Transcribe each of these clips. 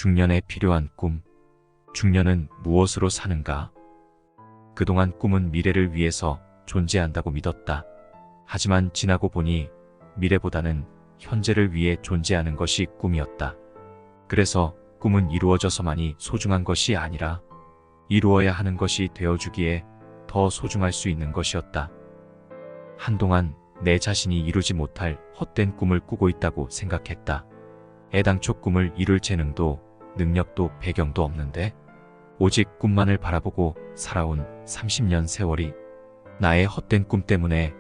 중년에 필요한 꿈. 중년은 무엇으로 사는가? 그동안 꿈은 미래를 위해서 존재한다고 믿었다. 하지만 지나고 보니 미래보다는 현재를 위해 존재하는 것이 꿈이었다. 그래서 꿈은 이루어져서만이 소중한 것이 아니라 이루어야 하는 것이 되어주기에 더 소중할 수 있는 것이었다. 한동안 내 자신이 이루지 못할 헛된 꿈을 꾸고 있다고 생각했다. 애당초 꿈을 이룰 재능도 능력도 배경도 없는데 오직 꿈만을 바라보고 살아온 30년 세월이 나의 헛된 꿈 때문에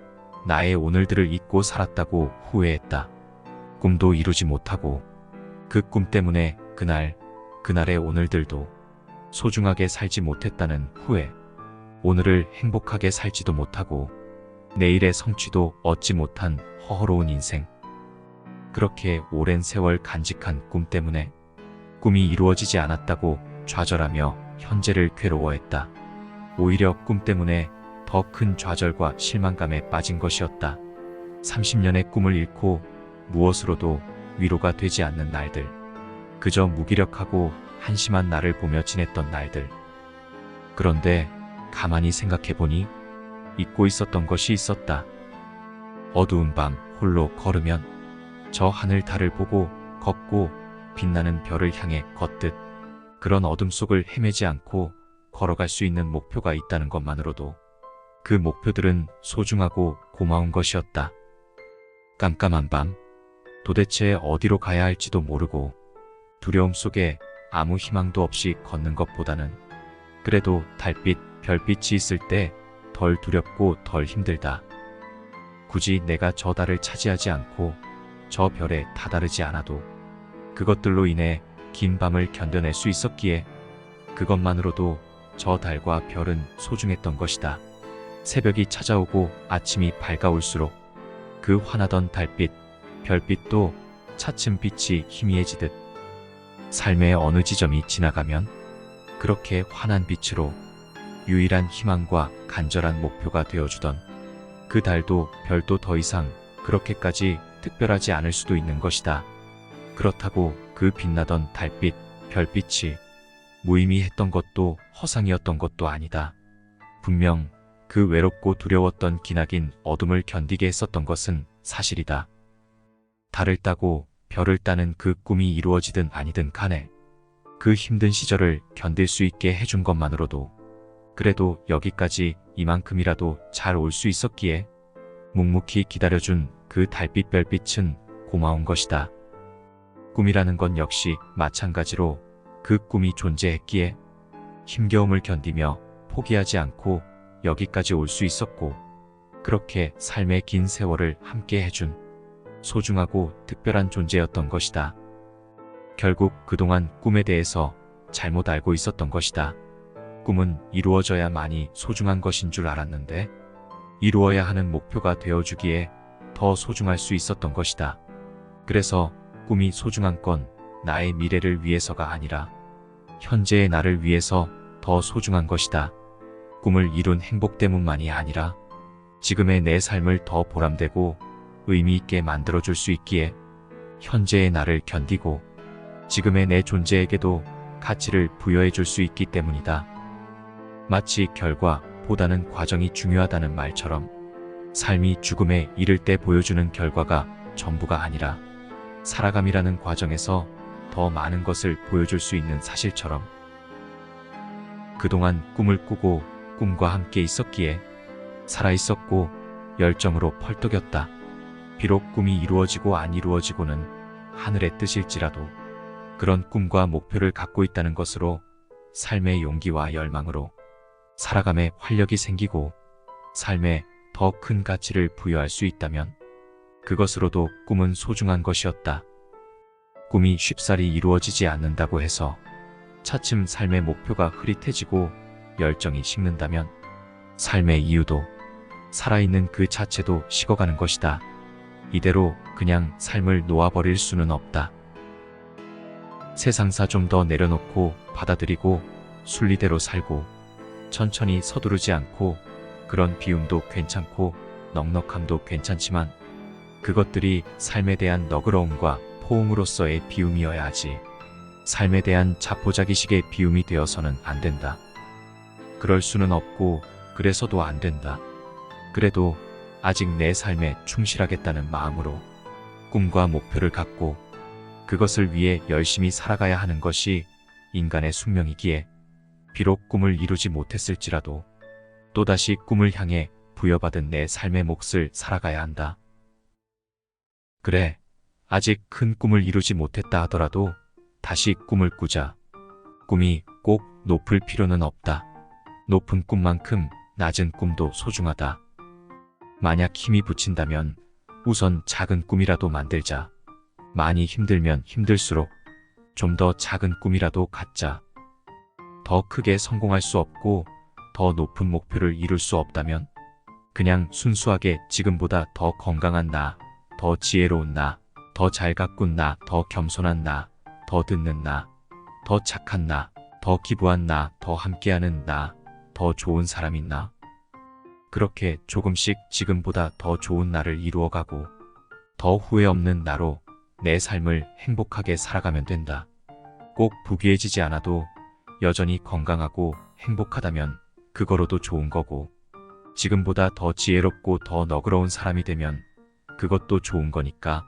나의 오늘들을 잊고 살았다고 후회했다. 꿈도 이루지 못하고 그 꿈 때문에 그날의 오늘들도 소중하게 살지 못했다는 후회. 오늘을 행복하게 살지도 못하고 내일의 성취도 얻지 못한 허허로운 인생. 그렇게 오랜 세월 간직한 꿈 때문에 꿈이 이루어지지 않았다고 좌절하며 현재를 괴로워했다. 오히려 꿈 때문에 더 큰 좌절과 실망감에 빠진 것이었다. 30년의 꿈을 잃고 무엇으로도 위로가 되지 않는 날들. 그저 무기력하고 한심한 나를 보며 지냈던 날들. 그런데 가만히 생각해보니 잊고 있었던 것이 있었다. 어두운 밤 홀로 걸으면 저 하늘 달을 보고 걷고 빛나는 별을 향해 걷듯 그런 어둠 속을 헤매지 않고 걸어갈 수 있는 목표가 있다는 것만으로도 그 목표들은 소중하고 고마운 것이었다. 깜깜한 밤, 도대체 어디로 가야 할지도 모르고 두려움 속에 아무 희망도 없이 걷는 것보다는 그래도 달빛, 별빛이 있을 때 덜 두렵고 덜 힘들다. 굳이 내가 저 달을 차지하지 않고 저 별에 다다르지 않아도 그것들로 인해 긴 밤을 견뎌낼 수 있었기에 그것만으로도 저 달과 별은 소중했던 것이다. 새벽이 찾아오고 아침이 밝아올수록 그 환하던 달빛, 별빛도 차츰 빛이 희미해지듯 삶의 어느 지점이 지나가면 그렇게 환한 빛으로 유일한 희망과 간절한 목표가 되어주던 그 달도 별도 더 이상 그렇게까지 특별하지 않을 수도 있는 것이다. 그렇다고 그 빛나던 달빛, 별빛이 무의미했던 것도 허상이었던 것도 아니다. 분명 그 외롭고 두려웠던 기나긴 어둠을 견디게 했었던 것은 사실이다. 달을 따고 별을 따는 그 꿈이 이루어지든 아니든 간에 그 힘든 시절을 견딜 수 있게 해준 것만으로도 그래도 여기까지 이만큼이라도 잘 올 수 있었기에 묵묵히 기다려준 그 달빛 별빛은 고마운 것이다. 꿈이라는 건 역시 마찬가지로 그 꿈이 존재했기에 힘겨움을 견디며 포기하지 않고 여기까지 올 수 있었고 그렇게 삶의 긴 세월을 함께 해준 소중하고 특별한 존재였던 것이다. 결국 그동안 꿈에 대해서 잘못 알고 있었던 것이다. 꿈은 이루어져야만이 소중한 것인 줄 알았는데 이루어야 하는 목표가 되어주기에 더 소중할 수 있었던 것이다. 그래서 꿈이 소중한 건 나의 미래를 위해서가 아니라 현재의 나를 위해서 더 소중한 것이다. 꿈을 이룬 행복 때문만이 아니라 지금의 내 삶을 더 보람되고 의미있게 만들어줄 수 있기에 현재의 나를 견디고 지금의 내 존재에게도 가치를 부여해줄 수 있기 때문이다. 마치 결과보다는 과정이 중요하다는 말처럼 삶이 죽음에 이를 때 보여주는 결과가 전부가 아니라 살아감이라는 과정에서 더 많은 것을 보여줄 수 있는 사실처럼 그동안 꿈을 꾸고 꿈과 함께 있었기에 살아있었고 열정으로 펄떡였다. 비록 꿈이 이루어지고 안 이루어지고는 하늘의 뜻일지라도 그런 꿈과 목표를 갖고 있다는 것으로 삶의 용기와 열망으로 살아감에 활력이 생기고 삶에 더 큰 가치를 부여할 수 있다면 그것으로도 꿈은 소중한 것이었다. 꿈이 쉽사리 이루어지지 않는다고 해서 차츰 삶의 목표가 흐릿해지고 열정이 식는다면 삶의 이유도 살아있는 그 자체도 식어가는 것이다. 이대로 그냥 삶을 놓아버릴 수는 없다. 세상사 좀 더 내려놓고 받아들이고 순리대로 살고 천천히 서두르지 않고 그런 비움도 괜찮고 넉넉함도 괜찮지만 그것들이 삶에 대한 너그러움과 포옹으로서의 비움이어야 하지. 삶에 대한 자포자기식의 비움이 되어서는 안 된다. 그럴 수는 없고 그래서도 안 된다. 그래도 아직 내 삶에 충실하겠다는 마음으로 꿈과 목표를 갖고 그것을 위해 열심히 살아가야 하는 것이 인간의 숙명이기에 비록 꿈을 이루지 못했을지라도 또다시 꿈을 향해 부여받은 내 삶의 몫을 살아가야 한다. 그래, 아직 큰 꿈을 이루지 못했다 하더라도 다시 꿈을 꾸자. 꿈이 꼭 높을 필요는 없다. 높은 꿈만큼 낮은 꿈도 소중하다. 만약 힘이 붙인다면 우선 작은 꿈이라도 만들자. 많이 힘들면 힘들수록 좀 더 작은 꿈이라도 갖자. 더 크게 성공할 수 없고 더 높은 목표를 이룰 수 없다면 그냥 순수하게 지금보다 더 건강한 나, 더 지혜로운 나, 더 잘 가꾼 나, 더 겸손한 나, 더 듣는 나, 더 착한 나, 더 기부한 나, 더 함께하는 나, 더 좋은 사람인 나. 그렇게 조금씩 지금보다 더 좋은 나를 이루어가고 더 후회 없는 나로 내 삶을 행복하게 살아가면 된다. 꼭 부귀해지지 않아도 여전히 건강하고 행복하다면 그거로도 좋은 거고 지금보다 더 지혜롭고 더 너그러운 사람이 되면 그것도 좋은 거니까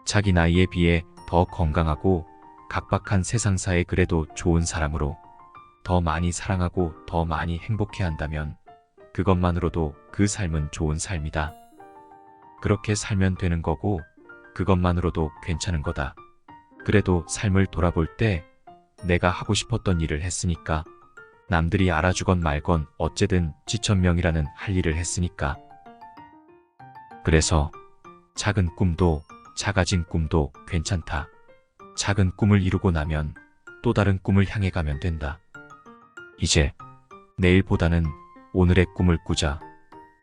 자기 나이에 비해 더 건강하고 각박한 세상사에 그래도 좋은 사람으로 더 많이 사랑하고 더 많이 행복해 한다면 그것만으로도 그 삶은 좋은 삶이다. 그렇게 살면 되는 거고 그것만으로도 괜찮은 거다. 그래도 삶을 돌아볼 때 내가 하고 싶었던 일을 했으니까 남들이 알아주건 말건 어쨌든 지천명이라는 할 일을 했으니까. 그래서 작은 꿈도 작아진 꿈도 괜찮다. 작은 꿈을 이루고 나면 또 다른 꿈을 향해 가면 된다. 이제 내일보다는 오늘의 꿈을 꾸자.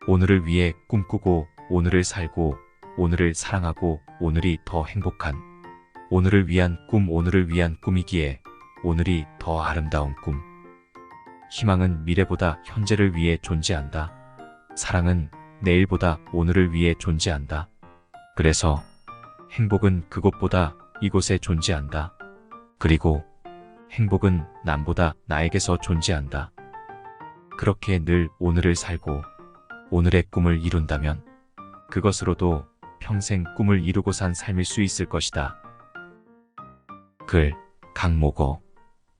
오늘을 위해 꿈꾸고 오늘을 살고 오늘을 사랑하고 오늘이 더 행복한 오늘을 위한 꿈, 오늘을 위한 꿈이기에 오늘이 더 아름다운 꿈. 희망은 미래보다 현재를 위해 존재한다. 사랑은 내일보다 오늘을 위해 존재한다. 그래서 행복은 그곳보다 이곳에 존재한다. 그리고 행복은 남보다 나에게서 존재한다. 그렇게 늘 오늘을 살고 오늘의 꿈을 이룬다면 그것으로도 평생 꿈을 이루고 산 삶일 수 있을 것이다. 글 강모거